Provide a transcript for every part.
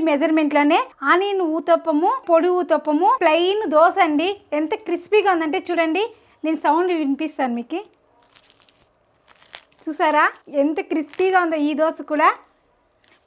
మెజర్మెంట్లోనే onion ఊతప్పము, పొడి ఊతప్పము, plain dosa అండి. ఎంత క్రిస్పీగా ఉందంటే చూడండి, నేను సౌండ్ వినిపిస్తాను మీకు. చూసారా ఎంత క్రిస్పీగా ఉందో ఈ దోశ కూడా.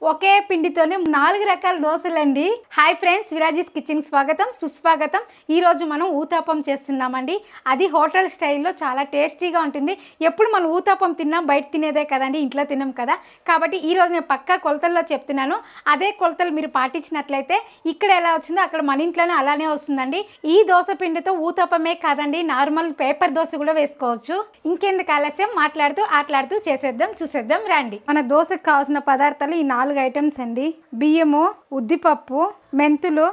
ఒకే పిండితోనే 4 రకాల దోశలండి. హాయ్ ఫ్రెండ్స్, విరాజీస్ కిచెన్ స్వాగతం సుస్వాగతం. ఈరోజు మనం ఊతప్పం చేస్తున్నామండి. అది హోటల్ స్టైల్లో చాలా టేస్టీగా ఉంటుంది. ఎప్పుడు మనం ఊతప్పం తిన్నాం బయట తినేదే కదండి, ఇంట్లో తిన్నాం కదా. కాబట్టి ఈరోజు నేను పక్కా కొలతల్లో చెప్తున్నాను. అదే కొలతలు మీరు పాటించినట్లయితే ఇక్కడ ఎలా వచ్చిందో అక్కడ మన ఇంట్లోనే అలానే వస్తుందండి. ఈ దోశ పిండితో ఊతప్పమే కాదండి, నార్మల్ పేపర్ దోశ కూడా వేసుకోవచ్చు. ఇంకెందుకు ఆలస్యం, ఆటలాడుతూ చేసేద్దాం, చూసేద్దాం రండి. మన దోశకు కావాల్సిన పదార్థాలు ఈ 4 ఐటమ్స్ అండి. బియ్యము, ఉద్దిపప్పు, మెంతులు,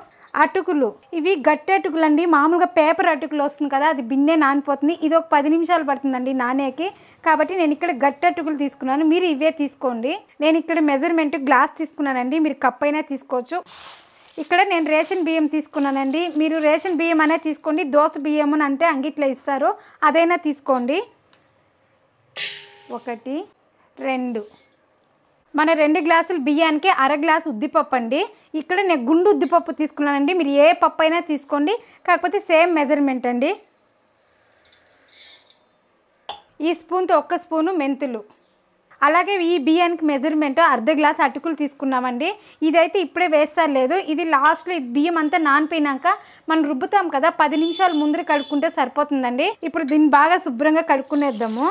అటుకులు. ఇవి గట్టి అటుకులు అండి. మామూలుగా పేపర్ అటుకులు వస్తుంది కదా, అది బిన్నే నానిపోతుంది. ఇది ఒక 10 నిమిషాలు పడుతుందండి నానేకి. కాబట్టి నేను ఇక్కడ గట్టి అటుకులు తీసుకున్నాను, మీరు ఇవే తీసుకోండి. నేను ఇక్కడ మెజర్మెంట్ గ్లాస్ తీసుకున్నానండి, మీరు కప్ అయినా తీసుకోవచ్చు. ఇక్కడ నేను రేషన్ బియ్యం తీసుకున్నానండి, మీరు రేషన్ బియ్యం అనే తీసుకోండి. దోశ బియ్యం అని అంటే అంగిట్లో ఇస్తారు, అదైనా తీసుకోండి. 1 2 మన 2 గ్లాసులు బియ్యానికి అర గ్లాసు ఉద్దిపప్పు అండి. ఇక్కడ నేను గుండు ఉద్దిపప్పు తీసుకున్నానండి, మీరు ఏ పప్పు అయినా తీసుకోండి, కాకపోతే సేమ్ మెజర్మెంట్ అండి. ఈ స్పూన్తో 1 స్పూను మెంతులు. అలాగే ఈ బియ్యానికి మెజర్మెంట్ అర్ధ గ్లాస్ అటుకులు తీసుకున్నామండి. ఇదైతే ఇప్పుడే వేస్తారు లేదు, ఇది లాస్ట్లో బియ్యం అంతా నానిపోయినాక మనం రుబ్బుతాం కదా, 10 నిమిషాలు ముందర కడుక్కుంటే సరిపోతుందండి. ఇప్పుడు దీన్ని బాగా శుభ్రంగా కడుక్కునేద్దాము.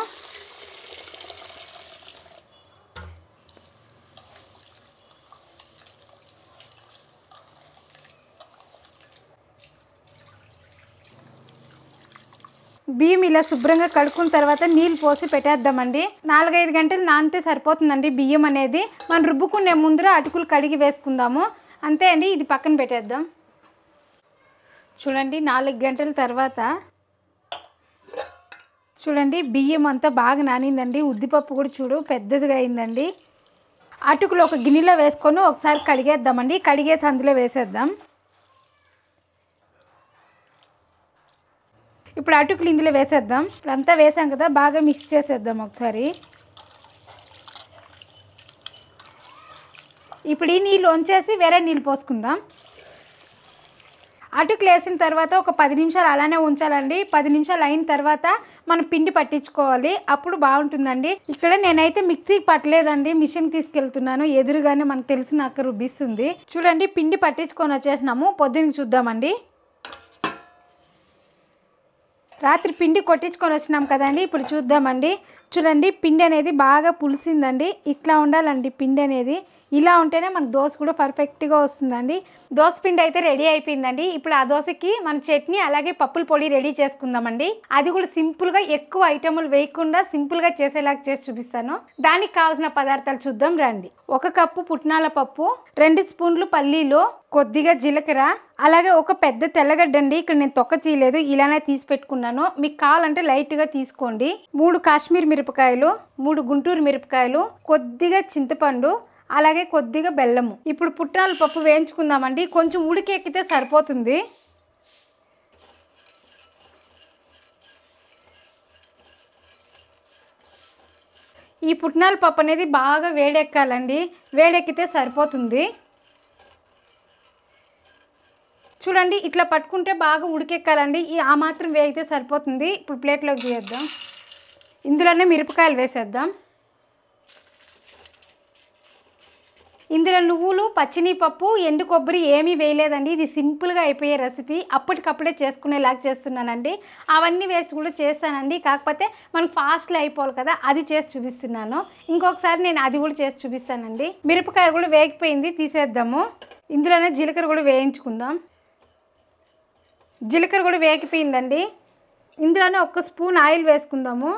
బియ్యం ఇలా శుభ్రంగా కడుక్కున్న తర్వాత నీళ్ళు పోసి పెట్టేద్దామండి. 4-5 గంటలు నానితే సరిపోతుందండి బియ్యం అనేది. మనం రుబ్బుకునే ముందర అటుకులు కడిగి వేసుకుందాము, అంతే అండి. ఇది పక్కన పెట్టేద్దాం. చూడండి 4 గంటల తర్వాత చూడండి బియ్యం అంతా బాగా నానిందండి. ఉద్దిపప్పు కూడా చూడు పెద్దదిగా అయిందండి. అటుకులు ఒక గిన్నెలో వేసుకొని ఒకసారి కడిగేద్దామండి. కడిగేసి అందులో వేసేద్దాం. ఇప్పుడు అటుకులు ఇందులో వేసేద్దాం. ఇప్పుడు అంతా వేసాం కదా, బాగా మిక్స్ చేసేద్దాం ఒకసారి. ఇప్పుడు ఈ నీళ్ళు వంచేసి వేరే నీళ్ళు పోసుకుందాం. అటుకులు వేసిన తర్వాత ఒక 10 నిమిషాలు అలానే ఉంచాలండి. 10 నిమిషాలు అయిన తర్వాత మనం పిండి పట్టించుకోవాలి, అప్పుడు బాగుంటుందండి. ఇక్కడ నేనైతే మిక్సీకి పట్టలేదండి, మిషన్ తీసుకెళ్తున్నాను. ఎదురుగానే మనకు తెలిసిన అక్క రుబ్బిస్తుంది. చూడండి పిండి పట్టించుకొని వచ్చేసినాము. పొద్దున్నకి చూద్దామండి. రాత్రి పిండి కొట్టించుకొని వచ్చినాం కదండి, ఇప్పుడు చూద్దామండి. చూడండి పిండి అనేది బాగా పులిసిందండి. ఇట్లా ఉండాలండి పిండి అనేది. ఇలా ఉంటేనే మనకు దోశ కూడా పర్ఫెక్ట్గా వస్తుందండి. దోశ పిండి అయితే రెడీ అయిపోయిందండి. ఇప్పుడు ఆ దోశకి మన చట్నీ అలాగే పప్పుల పొడి రెడీ చేసుకుందామండి. అది కూడా సింపుల్గా ఎక్కువ ఐటములు వేయకుండా సింపుల్గా చేసేలాగా చేసి చూపిస్తాను. దానికి కావాల్సిన పదార్థాలు చూద్దాం రండి. 1 కప్పు పుట్నాల పప్పు, 2 స్పూన్లు పల్లీలు, కొద్దిగా జీలకర్ర, అలాగే ఒక పెద్ద తెల్లగడ్డ అండి. ఇక్కడ నేను తొక్క తీయలేదు, ఇలానే తీసి పెట్టుకున్నాను. మీకు కావాలంటే లైట్గా తీసుకోండి. 3 కాశ్మీర్ మిరపకాయలు, 3 గుంటూరు మిరపకాయలు, కొద్దిగా చింతపండు, అలాగే కొద్దిగా బెల్లము. ఇప్పుడు పుట్నాల పప్పు వేయించుకుందామండి. కొంచెం ఉడికెక్కితే సరిపోతుంది. ఈ పుట్నాల పప్పు అనేది బాగా వేడెక్కాలండి, వేడెక్కితే సరిపోతుంది. చూడండి ఇట్లా పట్టుకుంటే బాగా ఉడికెక్కాలండి. ఆ మాత్రం వేగితే సరిపోతుంది. ఇప్పుడు ప్లేట్లోకి తీద్దాం. ఇందులోనే మిరపకాయలు వేసేద్దాం. ఇందులో నువ్వులు, పచ్చినిపప్పు, ఎండు కొబ్బరి ఏమీ వేయలేదండి. ఇది సింపుల్గా అయిపోయే రెసిపీ, అప్పటికప్పుడే చేసుకునేలాగా చేస్తున్నానండి. అవన్నీ వేసి కూడా చేస్తానండి, కాకపోతే మనకు ఫాస్ట్లో అయిపోవాలి కదా, అది చేసి చూపిస్తున్నాను. ఇంకొకసారి నేను అది కూడా చేసి చూపిస్తానండి. మిరపకాయలు కూడా వేగిపోయింది, తీసేద్దాము. ఇందులోనే జీలకర్ర కూడా వేయించుకుందాం. జీలకర్ర కూడా వేగిపోయిందండి. ఇందులోనే 1 స్పూన్ ఆయిల్ వేసుకుందాము.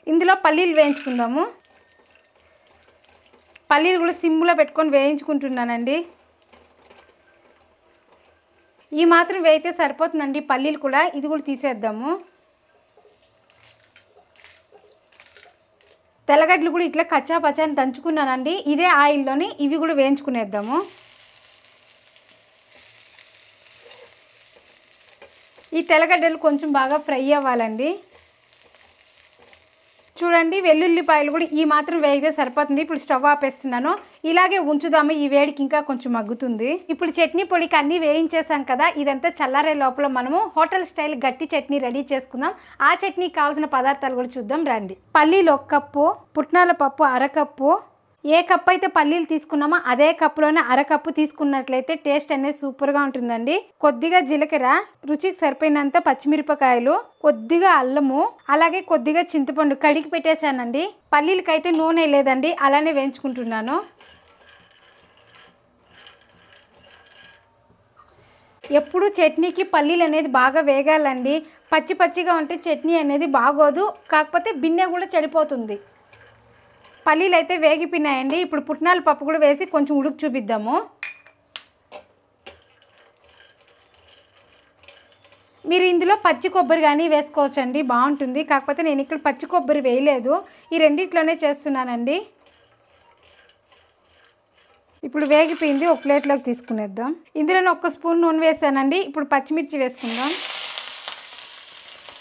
ఇందులో పల్లీలు వేయించుకుందాము. పల్లీలు కూడా సిమ్లో పెట్టుకొని వేయించుకుంటున్నానండి. ఈ మాత్రం వేయితే సరిపోతుందండి పల్లీలు కూడా. ఇది కూడా తీసేద్దాము. తెల్లగడ్డలు కూడా ఇట్లా కచ్చా పచ్చాని దంచుకున్నానండి. ఇదే ఆయిల్లోని ఇవి కూడా వేయించుకునేద్దాము. ఈ తెల్లగడ్డలు కొంచెం బాగా ఫ్రై అవ్వాలండి. చూడండి వెల్లుల్లిపాయలు కూడా ఈ మాత్రం వేయితే సరిపోతుంది. ఇప్పుడు స్టవ్ ఆపేస్తున్నాను. ఇలాగే ఉంచుదాము, ఈ వేడికి ఇంకా కొంచెం మగ్గుతుంది. ఇప్పుడు చట్నీ పొడికి అన్నీ వేయించేసాం కదా, ఇదంతా చల్లారే లోపల మనము హోటల్ స్టైల్ గట్టి చట్నీ రెడీ చేసుకుందాం. ఆ చట్నీకి కావాల్సిన పదార్థాలు కూడా చూద్దాం రండి. పల్లీలు 1 కప్పు, పుట్నాల పప్పు 1/2 కప్పు. ఏ కప్పు అయితే పల్లీలు తీసుకున్నామో అదే కప్పులోనే 1/2 కప్పు తీసుకున్నట్లయితే టేస్ట్ అనేది సూపర్గా ఉంటుందండి. కొద్దిగా జీలకర్ర, రుచికి సరిపోయినంత పచ్చిమిరపకాయలు, కొద్దిగా అల్లము, అలాగే కొద్దిగా చింతపండు కడిగి పెట్టేశానండి. పల్లీలకైతే నూనె లేదండి, అలానే వేయించుకుంటున్నాను. ఎప్పుడు చట్నీకి పల్లీలు అనేది బాగా వేగాలండి. పచ్చి పచ్చిగా ఉంటే చట్నీ అనేది బాగోదు, కాకపోతే బిన్నె కూడా చెడిపోతుంది. పల్లీలు అయితే వేగిపోయినాయండి. ఇప్పుడు పుట్నాల పప్పు కూడా వేసి కొంచెం ఉడుకు చూపిద్దాము. మీరు ఇందులో పచ్చి కొబ్బరి కానీ వేసుకోవచ్చండి, బాగుంటుంది. కాకపోతే నేను ఇక్కడ పచ్చి కొబ్బరి వేయలేదు, ఈ రెండిట్లోనే చేస్తున్నానండి. ఇప్పుడు వేగిపోయింది, ఒక ప్లేట్లోకి తీసుకునేద్దాం. ఇందులోనే 1 స్పూన్ నూనె వేసానండి. ఇప్పుడు పచ్చిమిర్చి వేసుకుందాం.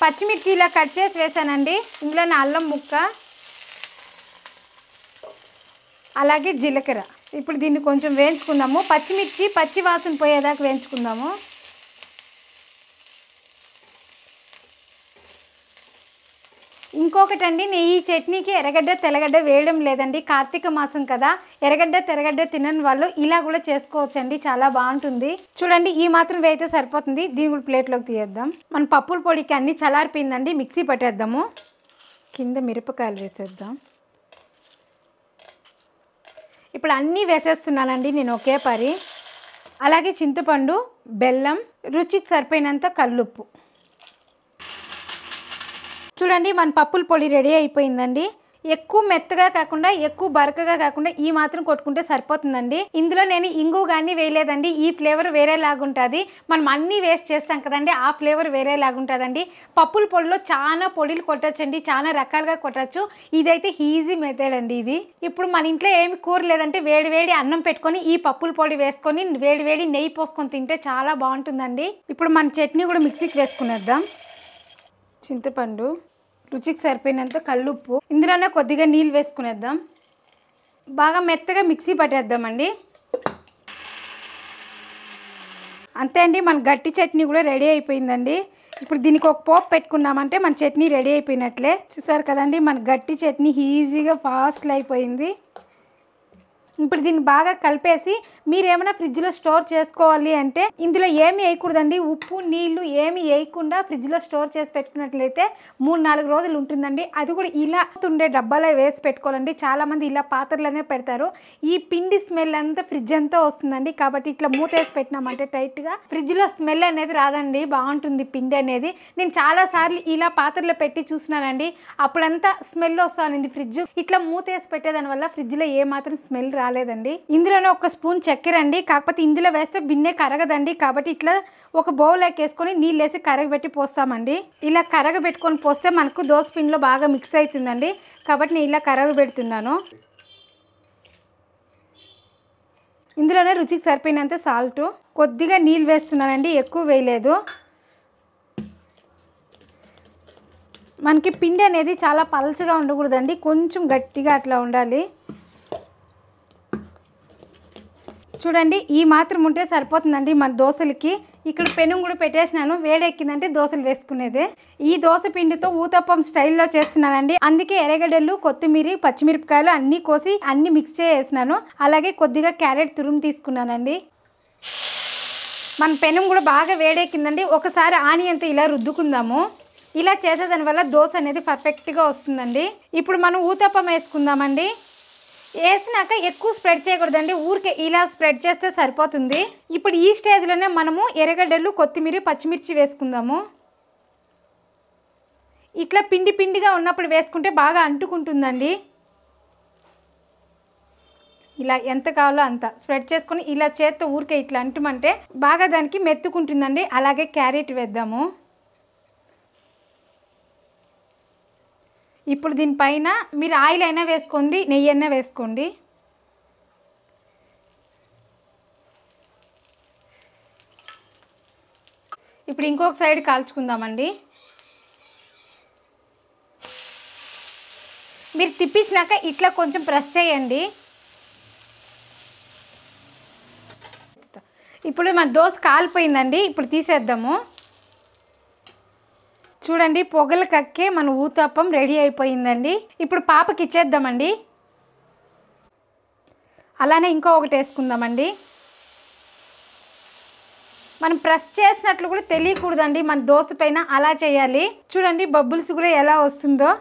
పచ్చిమిర్చి ఇలా కట్ చేసి వేసానండి. ఇందులోనే అల్లం ముక్క, అలాగే జీలకర్ర. ఇప్పుడు దీన్ని కొంచెం వేయించుకుందాము. పచ్చిమిర్చి పచ్చి వాసన పోయేదాకా వేయించుకుందాము. ఇంకొకటండి, నేను ఈ చట్నీకి ఎర్రగడ్డ తెల్లగడ్డ వేయడం లేదండి. కార్తీక మాసం కదా, ఎర్రగడ్డ తెల్లగడ్డ తినని వాళ్ళు ఇలా కూడా చేసుకోవచ్చండి, చాలా బాగుంటుంది. చూడండి, ఈ మాత్రం వేయితే సరిపోతుంది. దీని కూడా ప్లేట్లోకి తీయేద్దాం. మన పప్పుల పొడికి అన్నీ చల్లారిపోయిందండి, మిక్సీ పట్టేద్దాము. కింద మిరపకాయలు వేసేద్దాం. ఇప్పుడు అన్నీ వేసేస్తున్నానండి నేను ఒకే పరి. అలాగే చింతపండు, బెల్లం, రుచికి సరిపోయినంత కల్లుప్పు. చూడండి, మన పప్పుల పొడి రెడీ అయిపోయిందండి. ఎక్కువ మెత్తగా కాకుండా ఎక్కువ బరకగా కాకుండా ఈ మాత్రం కొట్టుకుంటే సరిపోతుందండి. ఇందులో నేను ఇంగువ కానీ వేయలేదండి, ఈ ఫ్లేవర్ వేరేలాగుంటుంది. మనం అన్నీ వేస్ట్ చేస్తాం కదండి, ఆ ఫ్లేవర్ వేరేలాగుంటుందండి. పప్పుల పొడిలో చాలా పొడిలు కొట్టచ్చండి, చాలా రకాలుగా కొట్టచ్చు. ఇదైతే ఈజీ మెథడ్ అండి ఇది. ఇప్పుడు మన ఇంట్లో ఏమి కూర లేదంటే వేడి వేడి అన్నం పెట్టుకొని ఈ పప్పుల పొడి వేసుకొని వేడి వేడి నెయ్యి పోసుకొని తింటే చాలా బాగుంటుందండి. ఇప్పుడు మన చట్నీ కూడా మిక్సీకి వేసుకునేద్దాం. చింతపండు, రుచికి సరిపోయినంత కల్లుప్పు, ఇందులోనే కొద్దిగా నీళ్ళు వేసుకునేద్దాం. బాగా మెత్తగా మిక్సీ పట్టేద్దామండి. అంతే అండి, మన గట్టి చట్నీ కూడా రెడీ అయిపోయిందండి. ఇప్పుడు దీనికి ఒక పోపు పెట్టుకున్నామంటే మన చట్నీ రెడీ అయిపోయినట్లే. చూసారు కదండి, మన గట్టి చట్నీ ఈజీగా ఫాస్ట్లో అయిపోయింది. ఇప్పుడు దీన్ని బాగా కలిపేసి మీరు ఏమైనా ఫ్రిడ్జ్లో స్టోర్ చేసుకోవాలి అంటే ఇందులో ఏమి వేయకూడదండి, ఉప్పు నీళ్లు ఏమి వేయకుండా ఫ్రిడ్జ్లో స్టోర్ చేసి పెట్టుకున్నట్లయితే 3-4 రోజులు ఉంటుందండి. అది కూడా ఇలా ఉండే డబ్బాలో వేసి పెట్టుకోవాలండి. చాలామంది ఇలా పాత్రలోనే పెడతారు. ఈ పిండి స్మెల్ అంతా ఫ్రిడ్జ్ అంతా వస్తుందండి. కాబట్టి ఇట్లా మూత వేసి పెట్టినామంటే టైట్గా ఫ్రిడ్జ్లో స్మెల్ అనేది రాదండి, బాగుంటుంది పిండి అనేది. నేను చాలాసార్లు ఇలా పాత్రలో పెట్టి చూసినానండి, అప్పుడంతా స్మెల్ వస్తుంది ఫ్రిడ్జ్. ఇట్లా మూత వేసి పెట్టేదాని వల్ల ఫ్రిడ్జ్లో ఏమాత్రం స్మెల్ రాలేదండి. ఇందులోనే 1 స్పూన్ చక్కెర అండి, కాకపోతే ఇందులో వేస్తే బిన్నె కరగదండి. కాబట్టి ఇట్లా ఒక బౌల్లోకి వేసుకొని నీళ్ళు వేసి కరగబెట్టి పోస్తామండి. ఇలా కరగబెట్టుకొని పోస్తే మనకు దోశ పిండిలో బాగా మిక్స్ అవుతుందండి. కాబట్టి నేను ఇలా కరగబెడుతున్నాను. ఇందులోనే రుచికి సరిపోయినంత సాల్ట్, కొద్దిగా నీళ్ళు వేస్తున్నానండి, ఎక్కువ వేయలేదు. మనకి పిండి అనేది చాలా పలచగా ఉండకూడదండి, కొంచెం గట్టిగా అట్లా ఉండాలి. చూడండి, ఈ మాత్రం ఉంటే సరిపోతుందండి మన దోశలకి. ఇక్కడ పెనం కూడా పెట్టేసినాను, వేడెక్కిందంటే దోశలు వేసుకునేదే. ఈ దోశ పిండితో ఊతప్పం స్టైల్లో చేస్తున్నానండి. అందుకే ఎర్రగడ్డలు, కొత్తిమీర, పచ్చిమిరపకాయలు అన్నీ కోసి అన్నీ మిక్స్ చేసేసినాను. అలాగే కొద్దిగా క్యారెట్ తురుము తీసుకున్నానండి. మన పెనం కూడా బాగా వేడెక్కిందండి. ఒకసారి ఆనియన్తో ఇలా రుద్దుకుందాము. ఇలా చేసేదాని వల్ల దోశ అనేది పర్ఫెక్ట్గా వస్తుందండి. ఇప్పుడు మనం ఊతప్పం వేసుకుందామండి. వేసినాక ఎక్కువ స్ప్రెడ్ చేయకూడదండి, ఊరికే ఇలా స్ప్రెడ్ చేస్తే సరిపోతుంది. ఇప్పుడు ఈ స్టేజ్లోనే మనము ఎర్రగడ్డలు, కొత్తిమీర, పచ్చిమిర్చి వేసుకుందాము. ఇట్లా పిండి పిండిగా ఉన్నప్పుడు వేసుకుంటే బాగా అంటుకుంటుందండి. ఇలా ఎంత కావాలో అంత స్ప్రెడ్ చేసుకొని ఇలా చేత్తో ఊరికే ఇట్లా అంటుమంటే బాగా దానికి మెత్తుకుంటుందండి. అలాగే క్యారెట్ వేద్దాము. ఇప్పుడు దీనిపైన మీరు ఆయిల్ అయినా వేసుకోండి, నెయ్యి అయినా వేసుకోండి. ఇప్పుడు ఇంకొక సైడ్ కాల్చుకుందామండి. మీరు తిప్పించినాక ఇట్లా కొంచెం ప్రెస్ చేయండి. ఇప్పుడు మన దోశ కాలిపోయిందండి. ఇప్పుడు తీసేద్దాము. చూడండి పొగలు కక్కే మన ఊతప్పం రెడీ అయిపోయిందండి. ఇప్పుడు పాపకి ఇచ్చేద్దామండి. అలానే ఇంకో ఒకటి వేసుకుందామండి. మనం ప్రెస్ చేసినట్లు కూడా తెలియకూడదండి మన దోశ పైన, అలా చేయాలి. చూడండి బబుల్స్ కూడా ఎలా వస్తుందో.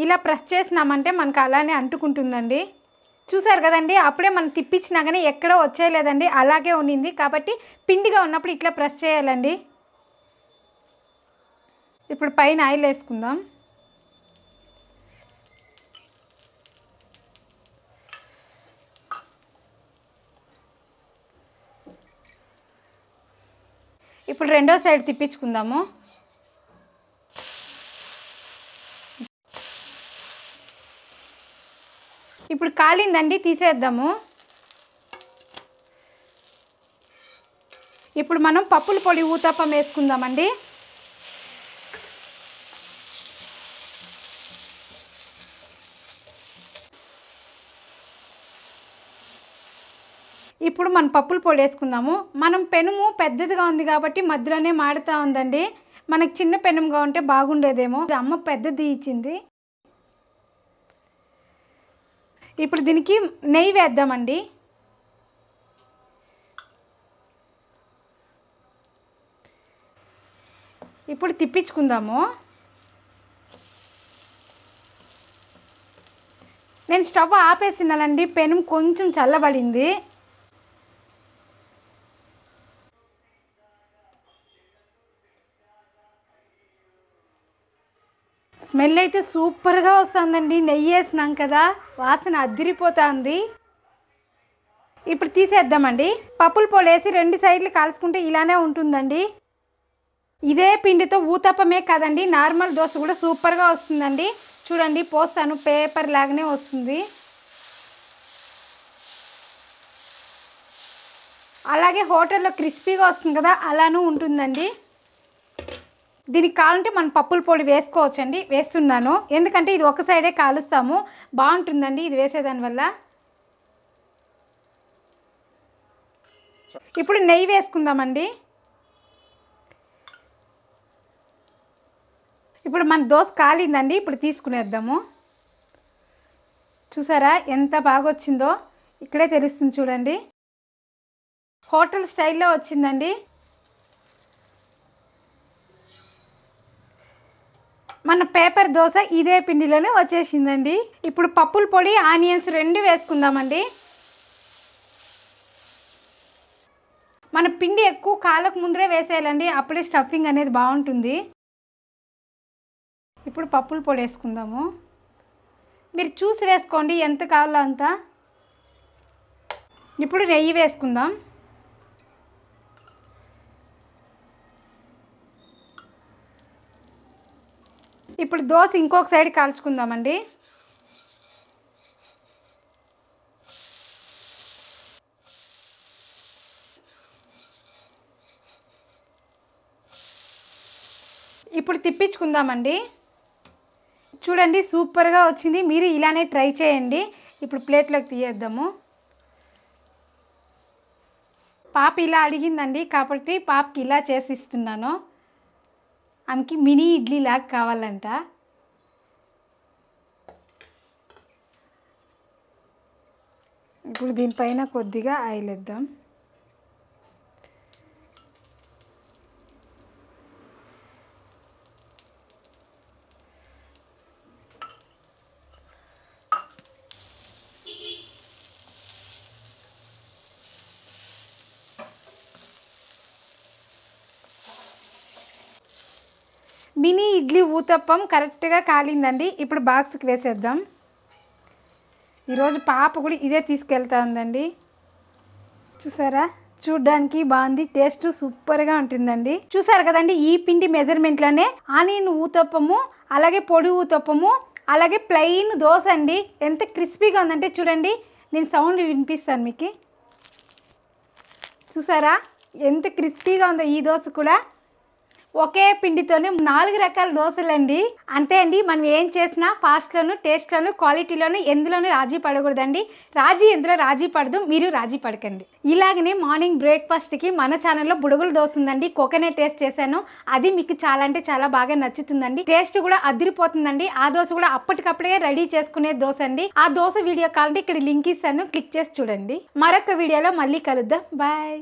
ఇలా ప్రెస్ చేసినామంటే మనకు అలానే అంటుకుంటుందండి. చూసారు కదండి, అప్పుడే మనం తిప్పించినా కానీ ఎక్కడో వచ్చేయలేదండి, అలాగే ఉండింది. కాబట్టి పిండిగా ఉన్నప్పుడు ఇట్లా ప్రెస్ చేయాలండి. ఇప్పుడు పైన ఆయిల్ వేసుకుందాం. ఇప్పుడు రెండో సైడ్ తిప్పించుకుందాము. ఇప్పుడు కాలిందండి, తీసేద్దాము. ఇప్పుడు మనం పప్పుల పొడి ఊతప్పం వేసుకుందామండి. ఇప్పుడు మనం పప్పుల పొడి వేసుకుందాము. మనం పెనుము పెద్దదిగా ఉంది కాబట్టి మధ్యలోనే మాడుతూ ఉందండి. మనకు చిన్న పెనుముగా ఉంటే బాగుండేదేమో, అమ్మ పెద్దది ఇచ్చింది. ఇప్పుడు దీనికి నెయ్యి వేద్దామండి. ఇప్పుడు తిప్పించుకుందాము. నేను స్టవ్ ఆపేసినానండి, పెనుము కొంచెం చల్లబడింది. స్మెల్ అయితే సూపర్గా వస్తుందండి. నెయ్యి వేసినాం కదా, వాసన అదిరిపోతుంది. ఇప్పుడు తీసేద్దామండి. పప్పుల పొడి వేసి 2 సైడ్లు కాల్చుకుంటే ఇలానే ఉంటుందండి. ఇదే పిండితో ఊతప్పమే కాదండి, నార్మల్ దోశ కూడా సూపర్గా వస్తుందండి. చూడండి పోస్తాను, పేపర్ లాగానే వస్తుంది. అలాగే హోటల్లో క్రిస్పీగా వస్తుంది కదా, అలానూ ఉంటుందండి. దీనికి కావాలంటే మనం పప్పుల పొడి వేసుకోవచ్చండి. వేస్తున్నాను ఎందుకంటే ఇది ఒక సైడే కాలుస్తాము, బాగుంటుందండి ఇది వేసేదానివల్ల. ఇప్పుడు నెయ్యి వేసుకుందామండి. ఇప్పుడు మన దోశ కాలిందండి. ఇప్పుడు తీసుకునేద్దాము. చూసారా ఎంత బాగా వచ్చిందో, ఇక్కడే తెలుస్తుంది చూడండి. హోటల్ స్టైల్లో వచ్చిందండి. మన పేపర్ దోశ ఇదే పిండిలోనే వచ్చేసిందండి. ఇప్పుడు పప్పుల పొడి ఆనియన్స్ 2 వేసుకుందామండి. మన పిండి ఎక్కువ కాలకు ముందరే వేసేయాలండి, అప్పుడే స్టఫింగ్ అనేది బాగుంటుంది. ఇప్పుడు పప్పుల పొడి వేసుకుందాము. మీరు చూసి వేసుకోండి ఎంత కావాలో అంత. ఇప్పుడు నెయ్యి వేసుకుందాం. ఇప్పుడు దోశ ఇంకొక సైడ్ కాల్చుకుందామండి. ఇప్పుడు తిప్పించుకుందామండి. చూడండి సూపర్గా వచ్చింది. మీరు ఇలానే ట్రై చేయండి. ఇప్పుడు ప్లేట్లోకి తీయేద్దాము. పాప ఇలా అడిగిందండి కాబట్టి పాపకి ఇలా చేసి ఇస్తున్నాను. ఆమెకి మినీ ఇడ్లీ లాగా కావాలంట. ఇప్పుడు దీనిపైన కొద్దిగా ఆయిల్ వేద్దాం. మినీ ఇడ్లీ ఊతప్పం కరెక్ట్గా కాలిందండి. ఇప్పుడు బాక్స్కి వేసేద్దాం. ఈరోజు పాప కూడా ఇదే తీసుకెళ్తా ఉందండి. చూసారా చూడ్డానికి బాగుంది, టేస్ట్ సూపర్గా ఉంటుందండి. చూసారు కదండి, ఈ పిండి మెజర్మెంట్లోనే ఆనియన్ ఊతప్పము, అలాగే పొడి ఊతప్పము, అలాగే ప్లెయిన్ దోశ అండి. ఎంత క్రిస్పీగా ఉందంటే చూడండి, నేను సౌండ్ వినిపిస్తాను మీకు. చూసారా ఎంత క్రిస్పీగా ఉందో ఈ దోశ కూడా. ఒకే పిండితోనే 4 రకాల దోశలండి. అంతే అండి, మనం ఏం చేసినా ఫాస్ట్లోను, టేస్ట్లోను, క్వాలిటీలోను ఎందులోనూ రాజీ పడకూడదండి. ఎందులో రాజీ పడదు, మీరు రాజీ పడకండి. ఇలాగనే మార్నింగ్ బ్రేక్ఫాస్ట్కి మన ఛానల్లో బుడగుల దోశ ఉందండి. కోకోనట్ టేస్ట్ చేశాను, అది మీకు చాలా అంటే చాలా బాగా నచ్చుతుందండి. టేస్ట్ కూడా అదిరిపోతుందండి. ఆ దోశ కూడా అప్పటికప్పుడే రెడీ చేసుకునే దోశ అండి. ఆ దోశ వీడియో కావాలంటే ఇక్కడ లింక్ ఇస్తాను, క్లిక్ చేసి చూడండి. మరొక వీడియోలో మళ్ళీ కలుద్దాం. బాయ్.